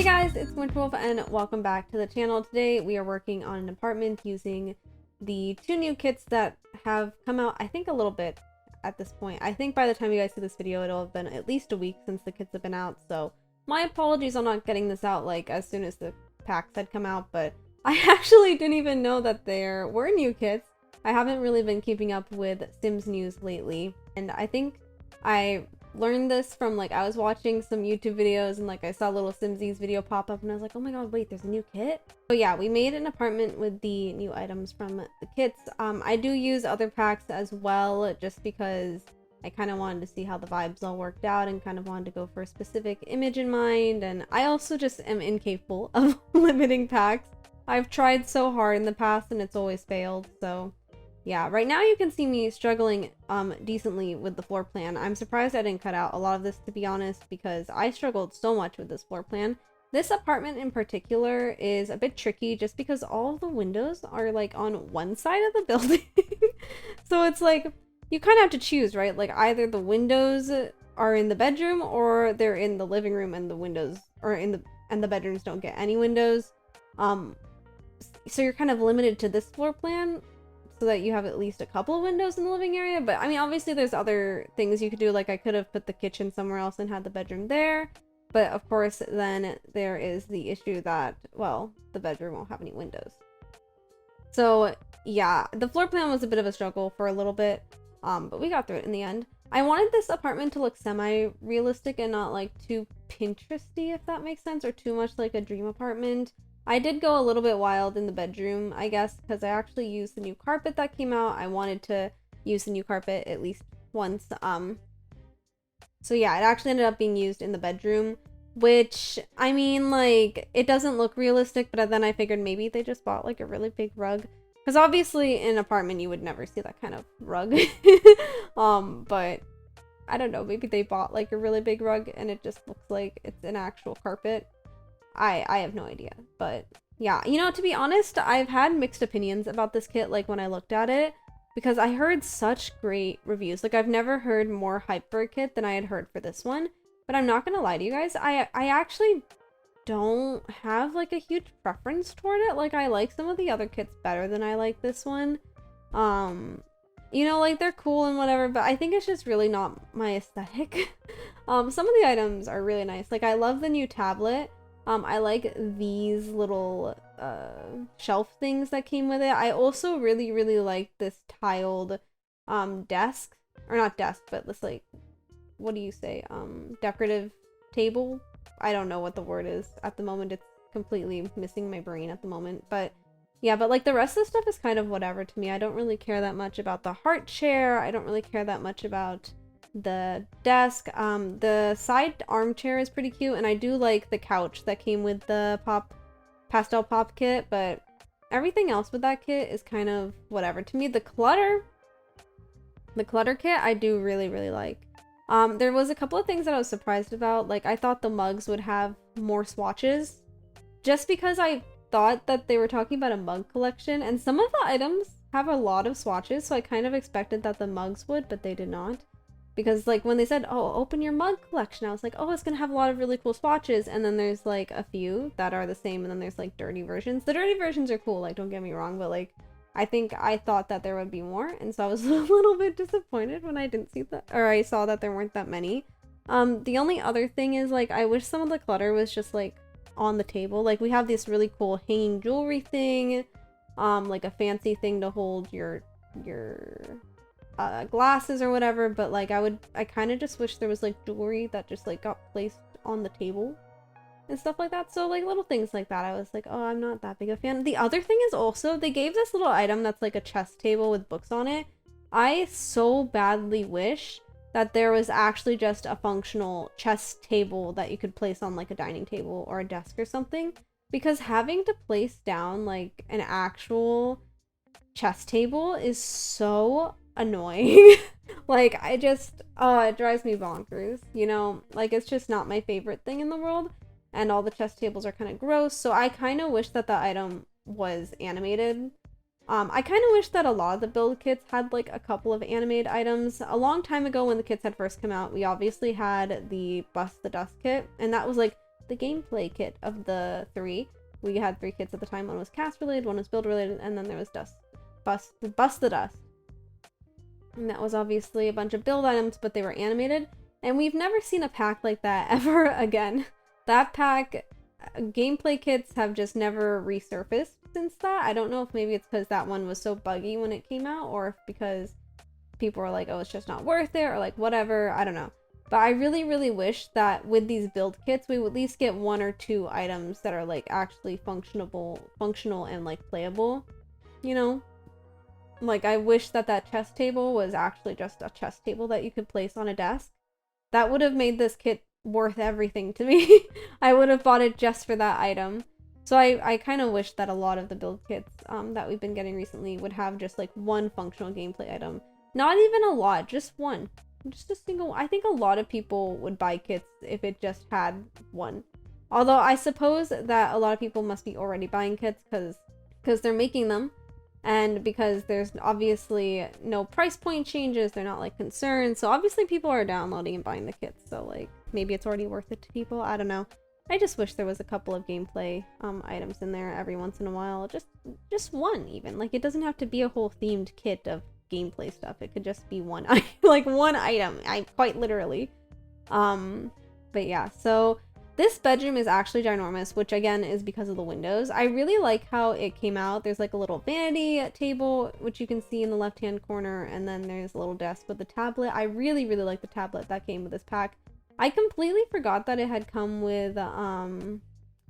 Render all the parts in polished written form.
guys, it's Winterwolf and welcome back to the channel. Today we are working on an apartment using the two new kits that have come out, I think a little bit at this point. I think by the time you guys see this video, it'll have been at least a week since the kits have been out, so my apologies on not getting this out like as soon as the packs had come out, but I actually didn't even know that there were new kits. I haven't really been keeping up with Sims news lately, and I think I learned this from I was watching some YouTube videos and I saw little Simsies video pop up and I was like, oh my god, wait, there's a new kit? So yeah, we made an apartment with the new items from the kits. I do use other packs as well just because I kind of wanted to see how the vibes all worked out and kind of wanted to go for a specific image in mind, and I also just am incapable of limiting packs. I've tried so hard in the past and it's always failed, so yeah, right now you can see me struggling decently with the floor plan. I'm surprised I didn't cut out a lot of this, to be honest, because I struggled so much with this floor plan. This apartment in particular is a bit tricky just because all of the windows are on one side of the building. So it's you kind of have to choose, right? Either the windows are in the bedroom or they're in the living room and the windows are and the bedrooms don't get any windows. So you're kind of limited to this floor plan, so that you have at least a couple of windows in the living area. But I mean, obviously there's other things you could do. I could have put the kitchen somewhere else and had the bedroom there, but of course then there is the issue that, well, the bedroom won't have any windows. So yeah, the floor plan was a bit of a struggle for a little bit, but we got through it in the end. I wanted this apartment to look semi-realistic and not too Pinteresty, if that makes sense, or too much like a dream apartment. I did go a little bit wild in the bedroom, I guess, because I actually used the new carpet that came out. I wanted to use the new carpet at least once. So yeah, it actually ended up being used in the bedroom, which, I mean, it doesn't look realistic, but then I figured maybe they just bought a really big rug. Because obviously in an apartment you would never see that kind of rug. But I don't know, maybe they bought a really big rug and it just looks like it's an actual carpet. I have no idea, but yeah, to be honest, I've had mixed opinions about this kit when I looked at it, because I heard such great reviews. I've never heard more hype for a kit than I had heard for this one, but I'm not gonna lie to you guys, I actually don't have a huge preference toward it. I like some of the other kits better than I like this one. They're cool and whatever, but I think it's just really not my aesthetic. Some of the items are really nice. I love the new tablet. I like these little shelf things that came with it. I also really like this tiled desk, or not desk, but this what do you say, decorative table. I don't know what the word is at the moment. It's completely missing my brain at the moment, but yeah, but the rest of the stuff is kind of whatever to me. I don't really care that much about the heart chair. I don't really care that much about the desk. The side armchair is pretty cute, and I do like the couch that came with the pastel pop kit, but everything else with that kit is kind of whatever to me. The clutter kit I do really like. There was a couple of things that I was surprised about. I thought the mugs would have more swatches, just because I thought that they were talking about a mug collection, and some of the items have a lot of swatches, so I kind of expected that the mugs would, but they did not. Because when they said, oh, open your mug collection, I was like, oh, it's gonna have a lot of really cool swatches, and then there's a few that are the same, and then there's dirty versions. The dirty versions are cool, don't get me wrong, but I thought that there would be more, and so I was a little bit disappointed when I didn't see that, or I saw that there weren't that many. The only other thing is I wish some of the clutter was just on the table. We have this really cool hanging jewelry thing, a fancy thing to hold your glasses or whatever, but I kind of just wish there was jewelry that just got placed on the table and stuff like that. So little things like that, I was oh, I'm not that big a fan. The other thing is also they gave this little item that's a chess table with books on it. I so badly wish that there was actually just a functional chess table that you could place on a dining table or a desk or something, because having to place down an actual chess table is so annoying. I just, oh, it drives me bonkers, it's just not my favorite thing in the world, and all the chess tables are kind of gross, so I kind of wish that the item was animated. I kind of wish that a lot of the build kits had a couple of animated items. A long time ago when the kits had first come out, we obviously had the Bust the Dust kit, and that was the gameplay kit of the 3. We had 3 kits at the time. One was cast related, one was build related, and then there was Bust the Dust. And that was obviously a bunch of build items, but they were animated. And we've never seen a pack like that ever again. That pack, gameplay kits have just never resurfaced since that. I don't know if maybe it's because that one was so buggy when it came out, or if because people were like, oh, it's just not worth it, or like whatever. I don't know. But I really, really wish that with these build kits, we would at least get 1 or 2 items that are like actually functional and like playable, you know? Like, I wish that that chess table was actually just a chess table that you could place on a desk. That would have made this kit worth everything to me. I would have bought it just for that item. So I kind of wish that a lot of the build kits that we've been getting recently would have just like 1 functional gameplay item. Not even a lot, just 1. Just a single. I think a lot of people would buy kits if it just had 1. Although I suppose that a lot of people must be already buying kits because they're making them, and because there's obviously no price point changes, they're not like concerned. So obviously people are downloading and buying the kits. So like maybe it's already worth it to people. I don't know. I just wish there was a couple of gameplay items in there every once in a while. Just 1 even. Like, it doesn't have to be a whole themed kit of gameplay stuff. It could just be 1 like 1 item. I quite literally. But yeah, so this bedroom is actually ginormous, which again is because of the windows. I really like how it came out. There's like a little vanity table, which you can see in the left hand corner, and then there's a little desk with the tablet. I really, really like the tablet that came with this pack. I completely forgot that it had come with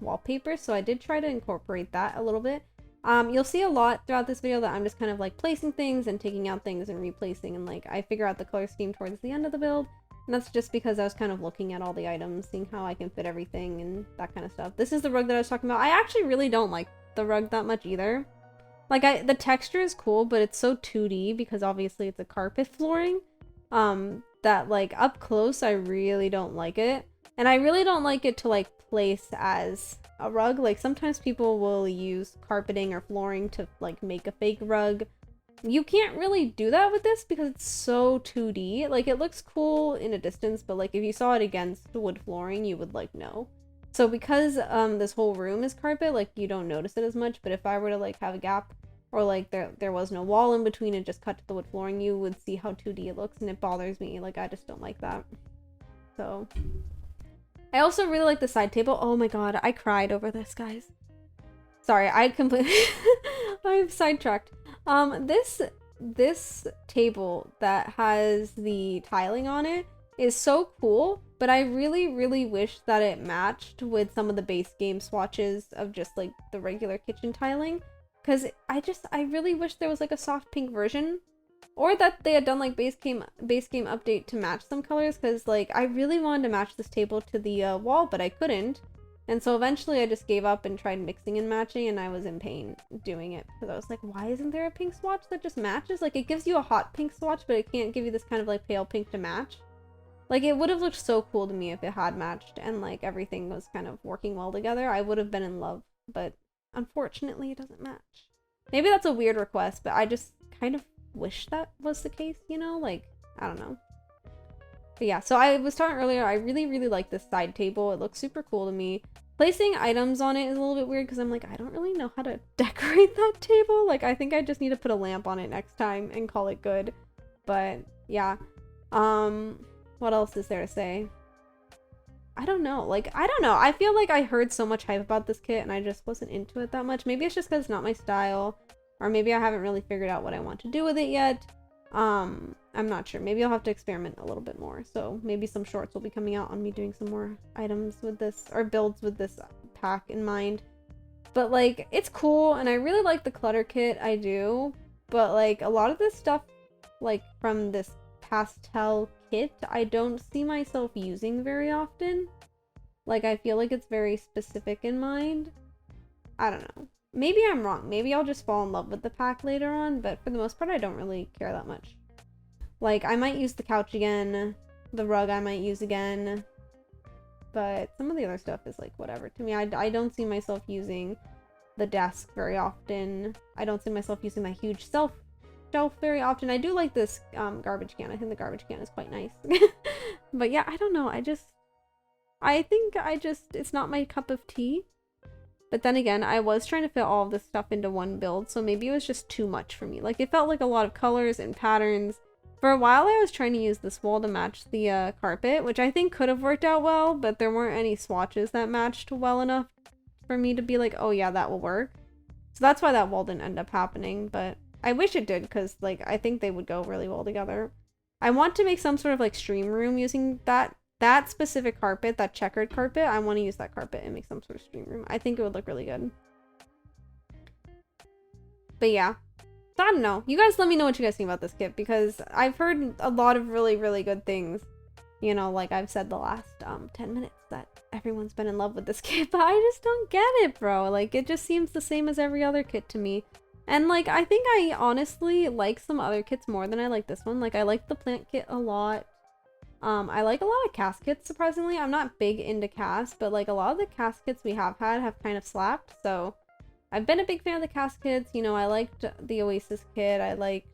wallpaper, so I did try to incorporate that a little bit. You'll see a lot throughout this video that I'm just kind of like placing things and taking out things and replacing, and like I figure out the color scheme towards the end of the build, and that's just because I was kind of looking at all the items, seeing how I can fit everything and that kind of stuff. This is the rug that I was talking about. I actually really don't like the rug that much either. Like, the texture is cool, but it's so 2D because obviously it's a carpet flooring, that like up close I really don't like it. And I really don't like it to like place as a rug. Like, sometimes people will use carpeting or flooring to like make a fake rug. You can't really do that with this because it's so 2D. Like, it looks cool in a distance, but like if you saw it against wood flooring, you would like know. So because this whole room is carpet, like you don't notice it as much. But if I were to like have a gap, or like there was no wall in between and just cut to the wood flooring, you would see how 2D it looks, and it bothers me. Like, I just don't like that. So I also really like the side table. Oh my god, I cried over this, guys. Sorry, I completely I've sidetracked. This table that has the tiling on it is so cool, but I really, really wish that it matched with some of the base game swatches of just like the regular kitchen tiling. Because I really wish there was like a soft pink version, or that they had done like base game update to match some colors, because like I really wanted to match this table to the wall, but I couldn't. And so eventually I just gave up and tried mixing and matching, and I was in pain doing it because I was like, why isn't there a pink swatch that just matches? Like, it gives you a hot pink swatch, but it can't give you this kind of like pale pink to match. Like, it would have looked so cool to me if it had matched and like everything was kind of working well together. I would have been in love, but unfortunately it doesn't match. Maybe that's a weird request, but I just kind of wish that was the case, you know? Like, I don't know. But yeah, so I was talking earlier, I really, really like this side table. It looks super cool to me. Placing items on it is a little bit weird because I'm like, I don't really know how to decorate that table. Like, I think I just need to put a lamp on it next time and call it good. But yeah. What else is there to say? I don't know. Like, I don't know. I feel like I heard so much hype about this kit and I just wasn't into it that much. Maybe it's just because it's not my style, or maybe I haven't really figured out what I want to do with it yet. I'm not sure. Maybe I'll have to experiment a little bit more. So maybe some shorts will be coming out on me doing some more items with this, or builds with this pack in mind. But like, it's cool, and I really like the clutter kit. I do. But like, a lot of this stuff, like from this pastel kit, I don't see myself using very often. Like, I feel like it's very specific in mind. I don't know. Maybe I'm wrong. Maybe I'll just fall in love with the pack later on, but for the most part, I don't really care that much. Like, I might use the couch again. The rug I might use again. But some of the other stuff is like, whatever. To me, I don't see myself using the desk very often. I don't see myself using that huge shelf very often. I do like this garbage can. I think the garbage can is quite nice. But yeah, I don't know. I think it's not my cup of tea. But then again, I was trying to fit all of this stuff into one build, so maybe it was just too much for me. Like, it felt like a lot of colors and patterns. For a while, I was trying to use this wall to match the carpet, which I think could have worked out well, but there weren't any swatches that matched well enough for me to be like, oh yeah, that will work. So that's why that wall didn't end up happening, but I wish it did, because, like, I think they would go really well together. I want to make some sort of, like, stream room using that specific carpet, that checkered carpet. I want to use that carpet and make some sort of stream room. I think it would look really good. But yeah, so I don't know. You guys let me know what you guys think about this kit, because I've heard a lot of really, really good things. You know, like I've said the last 10 minutes that everyone's been in love with this kit, but I just don't get it, bro. Like, it just seems the same as every other kit to me. And, like, I think I honestly like some other kits more than I like this one. Like, I like the plant kit a lot. I like a lot of cast kits, surprisingly. I'm not big into cast, but, like, a lot of the cast kits we have had have kind of slapped, so I've been a big fan of the cast kits. You know, I liked the Oasis kit, I liked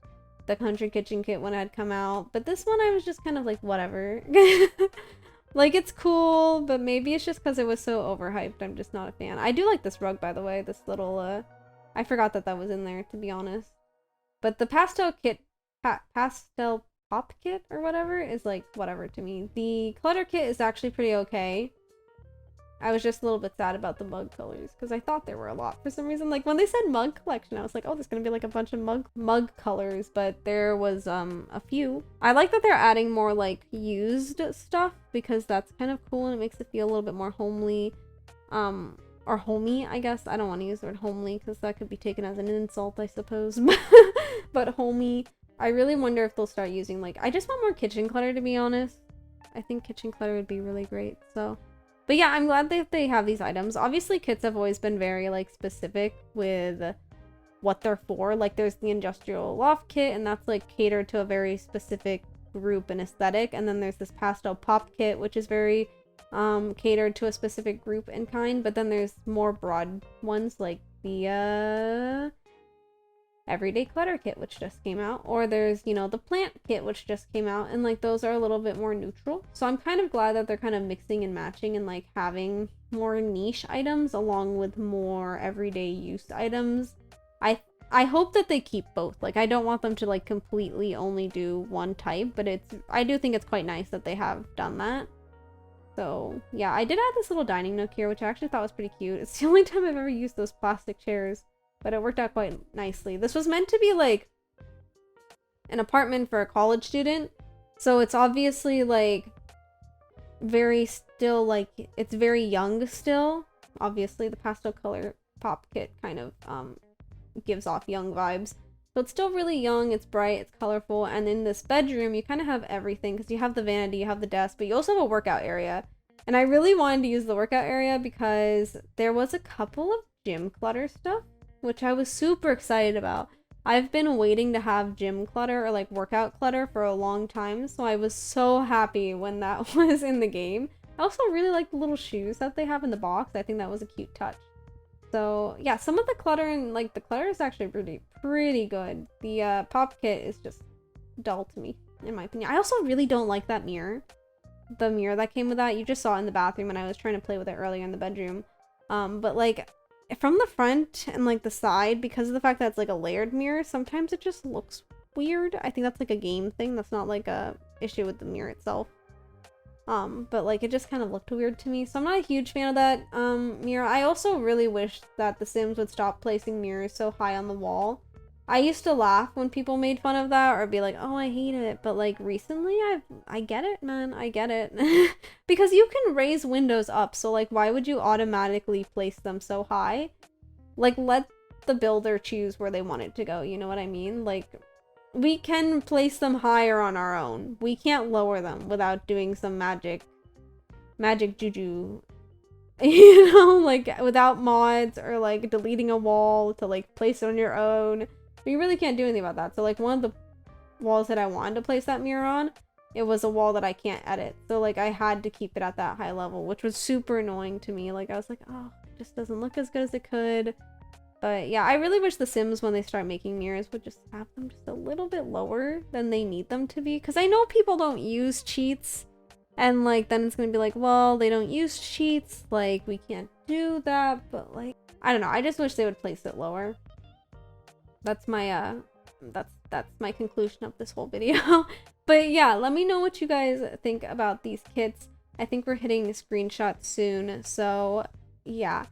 the Country Kitchen kit when it had come out, but this one I was just kind of like, whatever. Like, it's cool, but maybe it's just because it was so overhyped. I'm just not a fan. I do like this rug, by the way, this little, I forgot that was in there, to be honest. But the Pastel kit, Pastel Pop kit or whatever is like whatever to me. The Clutter kit is actually pretty okay. I was just a little bit sad about the mug colors because I thought there were a lot for some reason. Like when they said mug collection, I was like, oh, there's gonna be like a bunch of mug colors, but there was a few. I like that they're adding more like used stuff because that's kind of cool and it makes it feel a little bit more homely, or homey, I guess. I don't want to use the word homely because that could be taken as an insult, I suppose. But homey. I really wonder if they'll start using, like, I just want more kitchen clutter, to be honest. I think kitchen clutter would be really great, so. But yeah, I'm glad that they have these items. Obviously, kits have always been very, like, specific with what they're for. Like, there's the Industrial Loft kit, and that's, like, catered to a very specific group and aesthetic. And then there's this Pastel Pop kit, which is very catered to a specific group and kind. But then there's more broad ones, like the, Everyday Clutter kit, which just came out, or there's, you know, the plant kit, which just came out, and like those are a little bit more neutral. So I'm kind of glad that they're kind of mixing and matching and like having more niche items along with more everyday use items. I hope that they keep both. Like, I don't want them to like completely only do one type, but I do think it's quite nice that they have done that. So yeah, I did add this little dining nook here, which I actually thought was pretty cute. It's the only time I've ever used those plastic chairs. But it worked out quite nicely. This was meant to be like an apartment for a college student. So it's obviously like very still, like it's very young still. Obviously the pastel color pop kit kind of gives off young vibes. So it's still really young, it's bright, it's colorful. And in this bedroom you kind of have everything because you have the vanity, you have the desk, but you also have a workout area. And I really wanted to use the workout area because there was a couple of gym clutter stuff, which I was super excited about. I've been waiting to have gym clutter or like workout clutter for a long time, so I was so happy when that was in the game. I also really like the little shoes that they have in the box. I think that was a cute touch. So yeah, some of the clutter and like the clutter is actually pretty good. The pop kit is just dull to me, in my opinion. I also really don't like that mirror. The mirror that came with that. You just saw it in the bathroom when I was trying to play with it earlier in the bedroom. But like from the front and like the side, because of the fact that it's like a layered mirror, sometimes it just looks weird. I think that's like a game thing. That's not like a issue with the mirror itself. But like it just kind of looked weird to me. So I'm not a huge fan of that mirror. I also really wish that The Sims would stop placing mirrors so high on the wall. I used to laugh when people made fun of that or be like, oh, I hate it. But like recently I get it, man. I get it. Because you can raise windows up. So like why would you automatically place them so high? Like let the builder choose where they want it to go. You know what I mean? Like we can place them higher on our own. We can't lower them without doing some magic juju. You know, like without mods or like deleting a wall to like place it on your own. But you really can't do anything about that. So like one of the walls that I wanted to place that mirror on, it was a wall that I can't edit. So like I had to keep it at that high level, which was super annoying to me. Like I was like, oh, it just doesn't look as good as it could. But yeah, I really wish The Sims, when they start making mirrors, would just have them just a little bit lower than they need them to be. Because I know people don't use cheats And like then it's gonna be like, well, they don't use sheets, like we can't do that. But like, I don't know, I just wish they would place it lower. That's my that's my conclusion of this whole video. But yeah, let me know what you guys think about these kits. I think we're hitting screenshots soon, so yeah.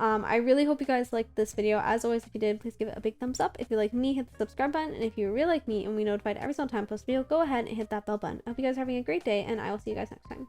I really hope you guys liked this video. As always, if you did, please give it a big thumbs up. If you like me, hit the subscribe button. And if you really like me and we notified every single time I post a video, go ahead and hit that bell button. I hope you guys are having a great day, and I will see you guys next time.